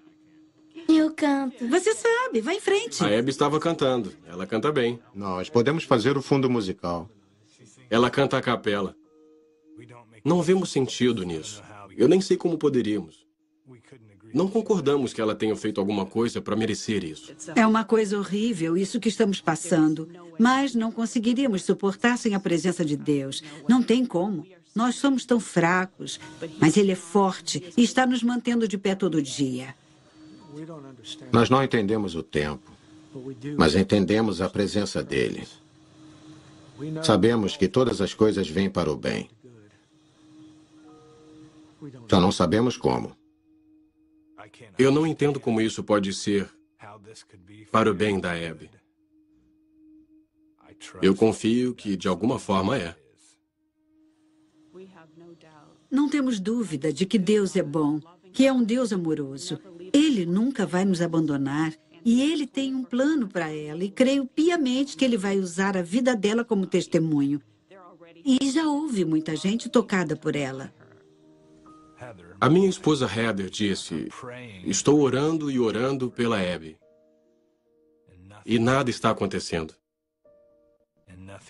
Eu canto. Você sabe, vai em frente. A Abby estava cantando. Ela canta bem. Nós podemos fazer o fundo musical. Ela canta a capela. Não vemos sentido nisso. Eu nem sei como poderíamos. Não concordamos que ela tenha feito alguma coisa para merecer isso. É uma coisa horrível isso que estamos passando. Mas não conseguiríamos suportar sem a presença de Deus. Não tem como. Nós somos tão fracos. Mas Ele é forte e está nos mantendo de pé todo dia. Nós não entendemos o tempo, mas entendemos a presença dele. Sabemos que todas as coisas vêm para o bem. Só não sabemos como. Eu não entendo como isso pode ser para o bem da Abby. Eu confio que, de alguma forma, é. Não temos dúvida de que Deus é bom, que é um Deus amoroso. Ele nunca vai nos abandonar e Ele tem um plano para ela. E creio piamente que Ele vai usar a vida dela como testemunho. E já houve muita gente tocada por ela. A minha esposa Heather disse: estou orando e orando pela Abby. E nada está acontecendo.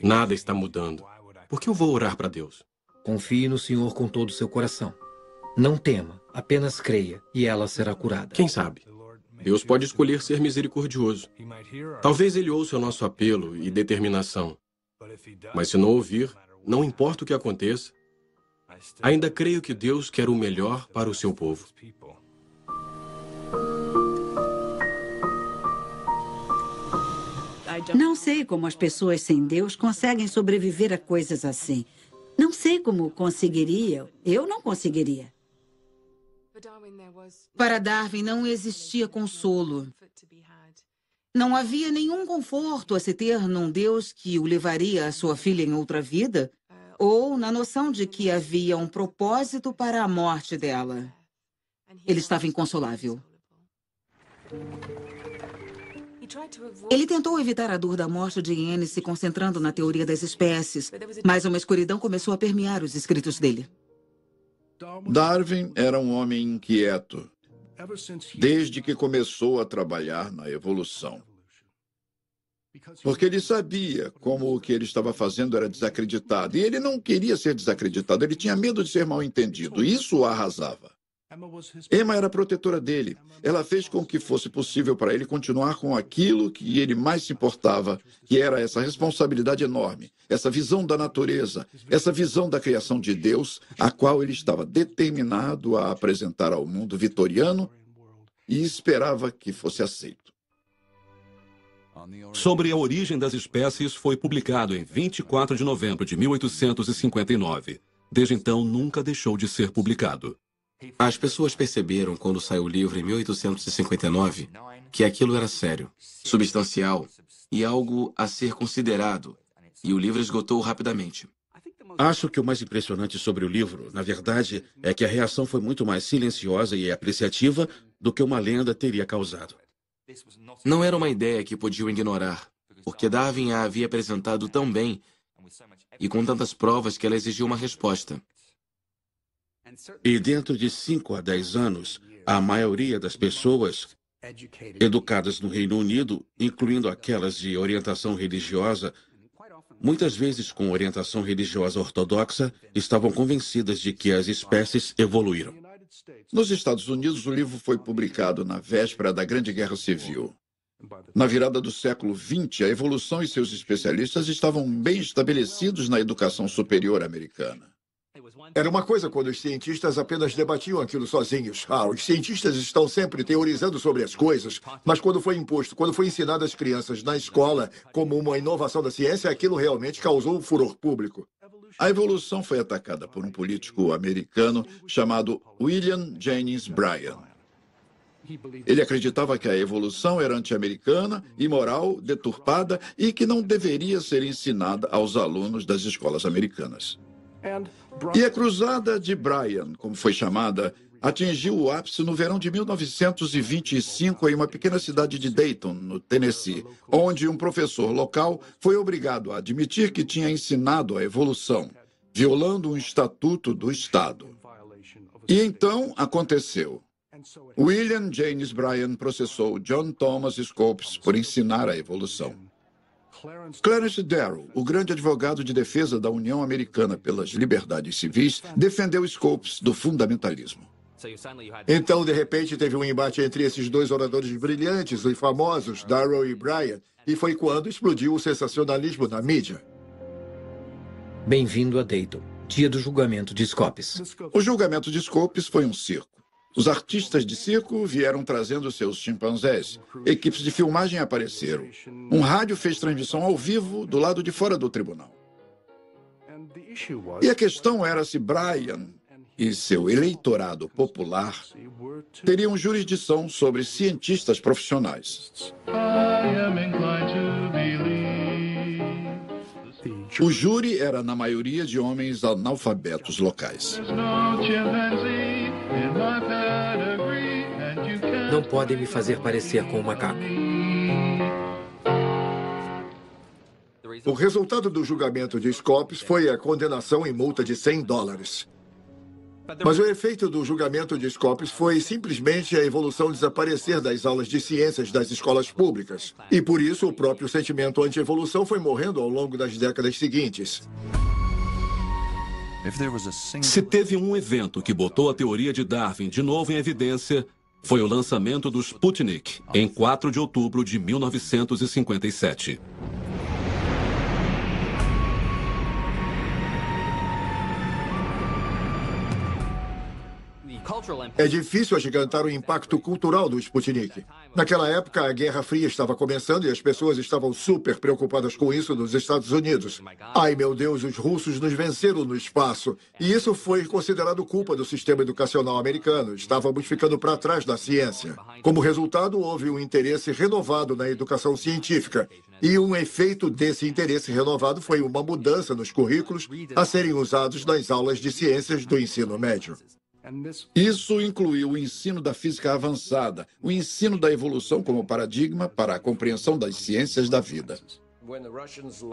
Nada está mudando. Por que eu vou orar para Deus? Confie no Senhor com todo o seu coração. Não tema, apenas creia e ela será curada. Quem sabe? Deus pode escolher ser misericordioso. Talvez Ele ouça o nosso apelo e determinação. Mas se não ouvir, não importa o que aconteça, ainda creio que Deus quer o melhor para o seu povo. Não sei como as pessoas sem Deus conseguem sobreviver a coisas assim. Não sei como conseguiria. Eu não conseguiria. Para Darwin não existia consolo. Não havia nenhum conforto a se ter num Deus que o levaria à sua filha em outra vida, ou na noção de que havia um propósito para a morte dela. Ele estava inconsolável. Ele tentou evitar a dor da morte de Anne se concentrando na teoria das espécies, mas uma escuridão começou a permear os escritos dele. Darwin era um homem inquieto, desde que começou a trabalhar na evolução. Porque ele sabia como o que ele estava fazendo era desacreditado. E ele não queria ser desacreditado, ele tinha medo de ser mal entendido. Isso o arrasava. Emma era a protetora dele. Ela fez com que fosse possível para ele continuar com aquilo que ele mais se importava, que era essa responsabilidade enorme, essa visão da natureza, essa visão da criação de Deus, a qual ele estava determinado a apresentar ao mundo vitoriano e esperava que fosse aceito. Sobre a origem das espécies foi publicado em 24 de novembro de 1859. Desde então, nunca deixou de ser publicado. As pessoas perceberam, quando saiu o livro em 1859, que aquilo era sério, substancial e algo a ser considerado, e o livro esgotou rapidamente. Acho que o mais impressionante sobre o livro, na verdade, é que a reação foi muito mais silenciosa e apreciativa do que uma lenda teria causado. Não era uma ideia que podiam ignorar, porque Darwin a havia apresentado tão bem e com tantas provas que ela exigiu uma resposta. E dentro de 5 a 10 anos, a maioria das pessoas educadas no Reino Unido, incluindo aquelas de orientação religiosa, muitas vezes com orientação religiosa ortodoxa, estavam convencidas de que as espécies evoluíram. Nos Estados Unidos, o livro foi publicado na véspera da Grande Guerra Civil. Na virada do século XX, a evolução e seus especialistas estavam bem estabelecidos na educação superior americana. Era uma coisa quando os cientistas apenas debatiam aquilo sozinhos. Os cientistas estão sempre teorizando sobre as coisas, mas quando foi imposto, quando foi ensinado às crianças na escola como uma inovação da ciência, aquilo realmente causou um furor público. A evolução foi atacada por um político americano chamado William Jennings Bryan. Ele acreditava que a evolução era anti-americana, imoral, deturpada e que não deveria ser ensinada aos alunos das escolas americanas. E a cruzada de Bryan, como foi chamada, atingiu o ápice no verão de 1925 em uma pequena cidade de Dayton, no Tennessee, onde um professor local foi obrigado a admitir que tinha ensinado a evolução, violando um estatuto do Estado. E então aconteceu. William Jennings Bryan processou John Thomas Scopes por ensinar a evolução. Clarence Darrow, o grande advogado de defesa da União Americana pelas Liberdades Civis, defendeu Scopes do fundamentalismo. Então, de repente, teve um embate entre esses dois oradores brilhantes e famosos, Darrow e Bryan, e foi quando explodiu o sensacionalismo na mídia. Bem-vindo a Dayton, dia do julgamento de Scopes. O julgamento de Scopes foi um circo. Os artistas de circo vieram trazendo seus chimpanzés. Equipes de filmagem apareceram. Um rádio fez transmissão ao vivo do lado de fora do tribunal. E a questão era se Bryan e seu eleitorado popular teriam jurisdição sobre cientistas profissionais. O júri era, na maioria, de homens analfabetos locais. Não podem me fazer parecer com um macaco. O resultado do julgamento de Scopes foi a condenação em multa de $100. Mas o efeito do julgamento de Scopes foi simplesmente a evolução desaparecer das aulas de ciências das escolas públicas. E por isso o próprio sentimento anti-evolução foi morrendo ao longo das décadas seguintes. Se teve um evento que botou a teoria de Darwin de novo em evidência, foi o lançamento do Sputnik, em 4 de outubro de 1957. É difícil agigantar o impacto cultural do Sputnik. Naquela época, a Guerra Fria estava começando e as pessoas estavam super preocupadas com isso nos Estados Unidos. Ai, meu Deus, os russos nos venceram no espaço. E isso foi considerado culpa do sistema educacional americano. Estávamos ficando para trás da ciência. Como resultado, houve um interesse renovado na educação científica. E um efeito desse interesse renovado foi uma mudança nos currículos a serem usados nas aulas de ciências do ensino médio. Isso incluiu o ensino da física avançada, o ensino da evolução como paradigma para a compreensão das ciências da vida.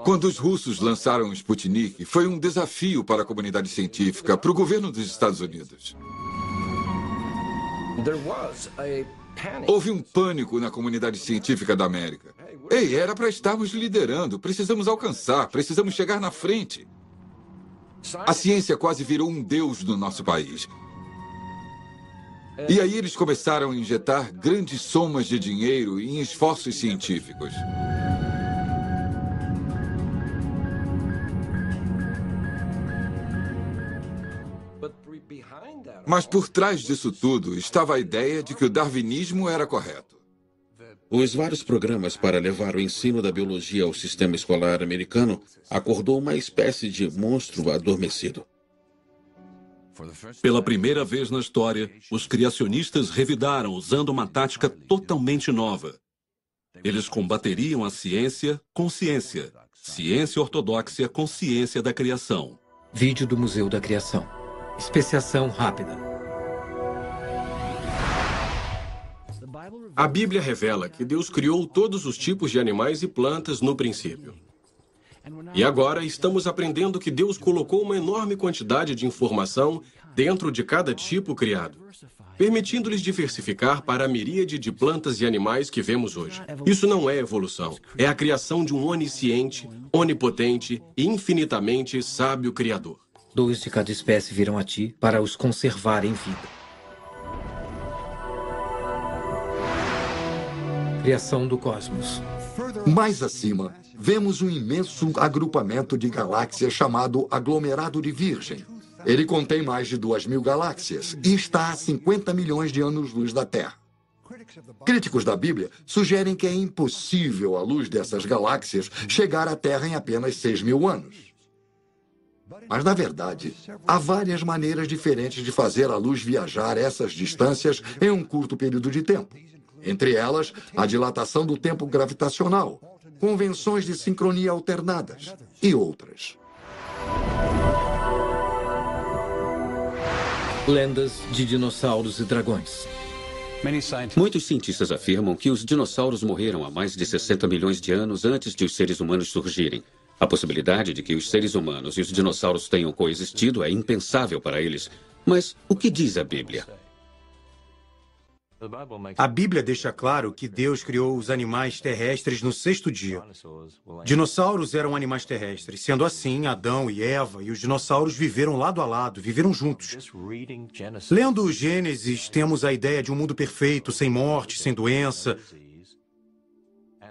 Quando os russos lançaram o Sputnik, foi um desafio para a comunidade científica, para o governo dos Estados Unidos. Houve um pânico na comunidade científica da América. Ei, era para estarmos liderando, precisamos alcançar, precisamos chegar na frente. A ciência quase virou um deus no nosso país. E aí eles começaram a injetar grandes somas de dinheiro em esforços científicos. Mas por trás disso tudo estava a ideia de que o darwinismo era correto. Os vários programas para levar o ensino da biologia ao sistema escolar americano acordou uma espécie de monstro adormecido. Pela primeira vez na história, os criacionistas revidaram usando uma tática totalmente nova. Eles combateriam a ciência com ciência. Ciência ortodoxa com ciência da criação. Vídeo do Museu da Criação. Especiação rápida. A Bíblia revela que Deus criou todos os tipos de animais e plantas no princípio. E agora estamos aprendendo que Deus colocou uma enorme quantidade de informação dentro de cada tipo criado, permitindo-lhes diversificar para a miríade de plantas e animais que vemos hoje. Isso não é evolução, é a criação de um onisciente, onipotente e infinitamente sábio Criador. 2 de cada espécie virão a ti para os conservar em vida. Criação do cosmos. Mais acima, vemos um imenso agrupamento de galáxias chamado aglomerado de Virgem. Ele contém mais de 2.000 galáxias e está a 50 milhões de anos-luz da Terra. Críticos da Bíblia sugerem que é impossível a luz dessas galáxias chegar à Terra em apenas 6.000 anos. Mas, na verdade, há várias maneiras diferentes de fazer a luz viajar essas distâncias em um curto período de tempo. Entre elas, a dilatação do tempo gravitacional, convenções de sincronia alternadas e outras. Lendas de dinossauros e dragões. Muitos cientistas afirmam que os dinossauros morreram há mais de 60 milhões de anos antes de os seres humanos surgirem. A possibilidade de que os seres humanos e os dinossauros tenham coexistido é impensável para eles. Mas o que diz a Bíblia? A Bíblia deixa claro que Deus criou os animais terrestres no 6º dia. Dinossauros eram animais terrestres. Sendo assim, Adão e Eva e os dinossauros viveram lado a lado, viveram juntos. Lendo o Gênesis, temos a ideia de um mundo perfeito, sem morte, sem doença.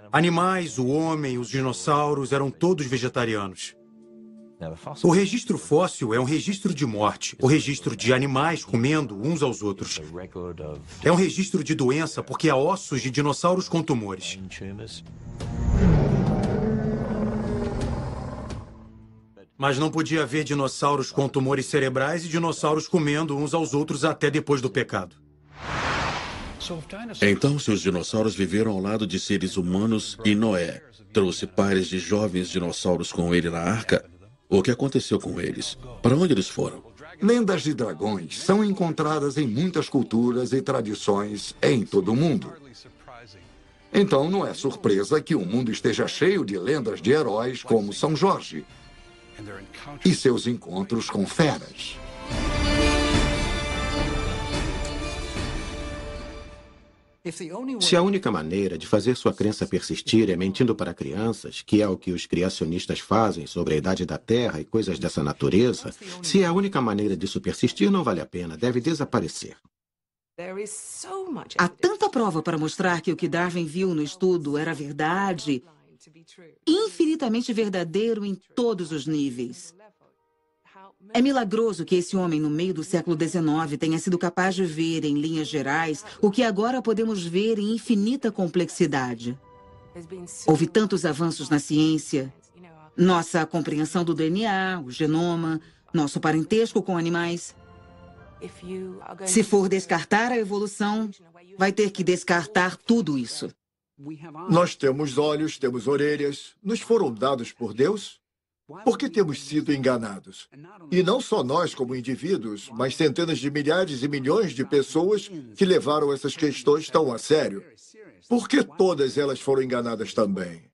Animais, o homem, os dinossauros eram todos vegetarianos. O registro fóssil é um registro de morte, o registro de animais comendo uns aos outros. É um registro de doença porque há ossos de dinossauros com tumores. Mas não podia haver dinossauros com tumores cerebrais e dinossauros comendo uns aos outros até depois do pecado. Então, se os dinossauros viveram ao lado de seres humanos e Noé trouxe pares de jovens dinossauros com ele na arca, o que aconteceu com eles? Para onde eles foram? Lendas de dragões são encontradas em muitas culturas e tradições em todo o mundo. Então, não é surpresa que o mundo esteja cheio de lendas de heróis como São Jorge e seus encontros com feras. Se a única maneira de fazer sua crença persistir é mentindo para crianças, que é o que os criacionistas fazem sobre a idade da Terra e coisas dessa natureza, se é a única maneira disso persistir, não vale a pena, deve desaparecer. Há tanta prova para mostrar que o que Darwin viu no estudo era verdade, infinitamente verdadeiro em todos os níveis. É milagroso que esse homem, no meio do século XIX, tenha sido capaz de ver, em linhas gerais, o que agora podemos ver em infinita complexidade. Houve tantos avanços na ciência, nossa compreensão do DNA, o genoma, nosso parentesco com animais. Se for descartar a evolução, vai ter que descartar tudo isso. Nós temos olhos, temos orelhas, nos foram dados por Deus? Por que temos sido enganados? E não só nós como indivíduos, mas centenas de milhares e milhões de pessoas que levaram essas questões tão a sério. Por que todas elas foram enganadas também?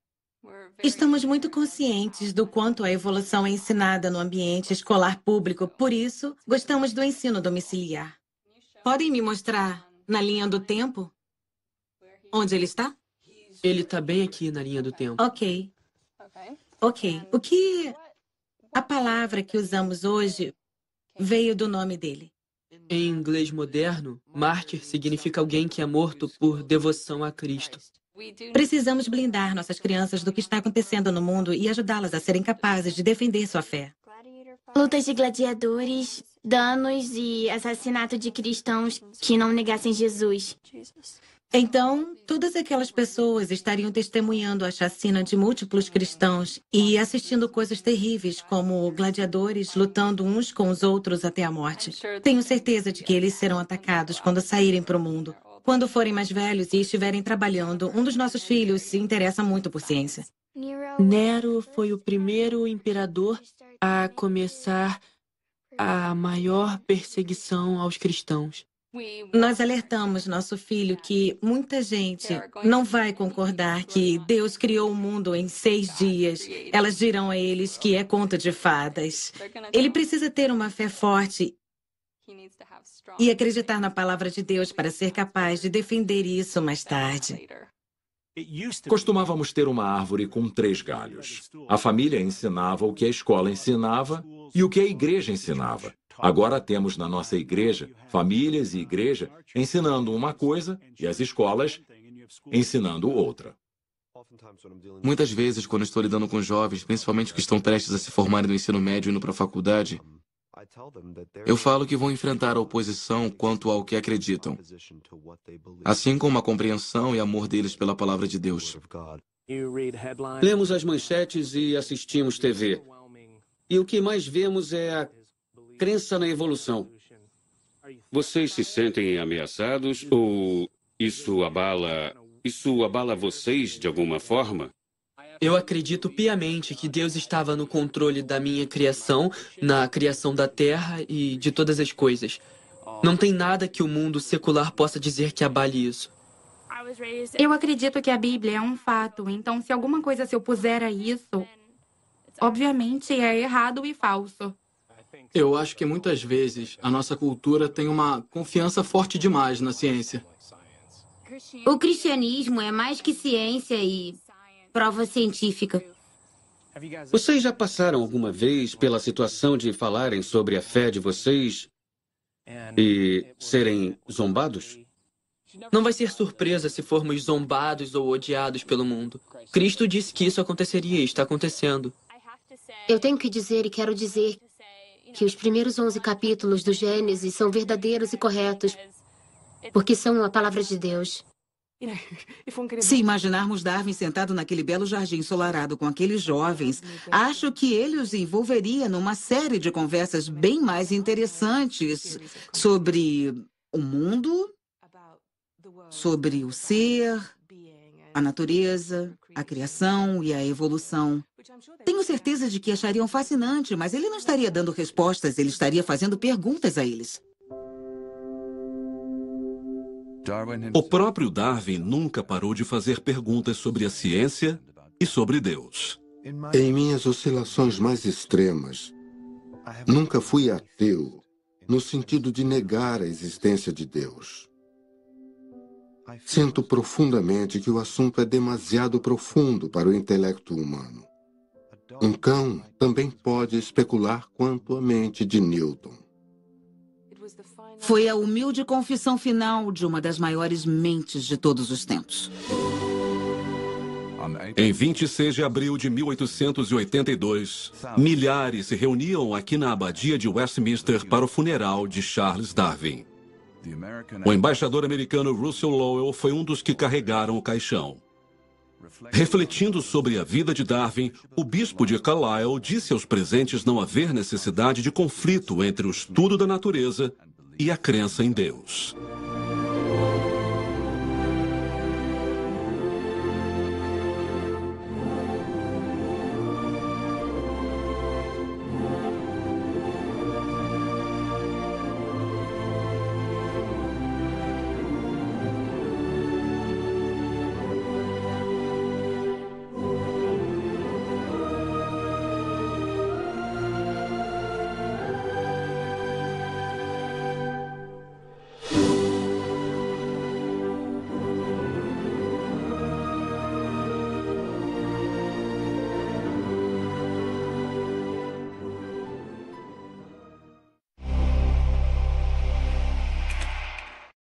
Estamos muito conscientes do quanto a evolução é ensinada no ambiente escolar público, por isso, gostamos do ensino domiciliar. Podem me mostrar na linha do tempo? Onde ele está? Ele está bem aqui na linha do tempo. Ok. O que a palavra que usamos hoje veio do nome dele? Em inglês moderno, mártir significa alguém que é morto por devoção a Cristo. Precisamos blindar nossas crianças do que está acontecendo no mundo e ajudá-las a serem capazes de defender sua fé. Lutas de gladiadores, danos e assassinato de cristãos que não negassem Jesus. Então, todas aquelas pessoas estariam testemunhando a chacina de múltiplos cristãos e assistindo coisas terríveis, como gladiadores lutando uns com os outros até a morte. Tenho certeza de que eles serão atacados quando saírem para o mundo. Quando forem mais velhos e estiverem trabalhando, um dos nossos filhos se interessa muito por ciência. Nero foi o primeiro imperador a começar a maior perseguição aos cristãos. Nós alertamos nosso filho que muita gente não vai concordar que Deus criou o mundo em 6 dias. Elas dirão a eles que é conto de fadas. Ele precisa ter uma fé forte e acreditar na palavra de Deus para ser capaz de defender isso mais tarde. Costumávamos ter uma árvore com 3 galhos. A família ensinava o que a escola ensinava e o que a igreja ensinava. Agora temos na nossa igreja, famílias e igreja ensinando uma coisa e as escolas ensinando outra. Muitas vezes, quando estou lidando com jovens, principalmente que estão prestes a se formarem no ensino médio e indo para a faculdade, eu falo que vão enfrentar a oposição quanto ao que acreditam, assim como a compreensão e amor deles pela palavra de Deus. Lemos as manchetes e assistimos TV. E o que mais vemos é a crença na evolução. Vocês se sentem ameaçados ou isso abala vocês de alguma forma? Eu acredito piamente que Deus estava no controle da minha criação, na criação da terra e de todas as coisas. Não tem nada que o mundo secular possa dizer que abale isso. Eu acredito que a Bíblia é um fato, então se alguma coisa se opuser a isso, obviamente é errado e falso. Eu acho que muitas vezes a nossa cultura tem uma confiança forte demais na ciência. O cristianismo é mais que ciência e prova científica. Vocês já passaram alguma vez pela situação de falarem sobre a fé de vocês e serem zombados? Não vai ser surpresa se formos zombados ou odiados pelo mundo. Cristo disse que isso aconteceria e está acontecendo. Eu tenho que dizer e quero dizer que os primeiros 11 capítulos do Gênesis são verdadeiros e corretos, porque são a palavra de Deus. Se imaginarmos Darwin sentado naquele belo jardim ensolarado com aqueles jovens, acho que ele os envolveria numa série de conversas bem mais interessantes sobre o mundo, sobre o ser, a natureza, a criação e a evolução. Tenho certeza de que achariam fascinante, mas ele não estaria dando respostas, ele estaria fazendo perguntas a eles. O próprio Darwin nunca parou de fazer perguntas sobre a ciência e sobre Deus. Em minhas oscilações mais extremas, nunca fui ateu no sentido de negar a existência de Deus. Sinto profundamente que o assunto é demasiado profundo para o intelecto humano. Um cão também pode especular quanto à mente de Newton. Foi a humilde confissão final de uma das maiores mentes de todos os tempos. Em 26 de abril de 1882, milhares se reuniam aqui na abadia de Westminster para o funeral de Charles Darwin. O embaixador americano Russell Lowell foi um dos que carregaram o caixão. Refletindo sobre a vida de Darwin, o bispo de Carlisle disse aos presentes não haver necessidade de conflito entre o estudo da natureza e a crença em Deus.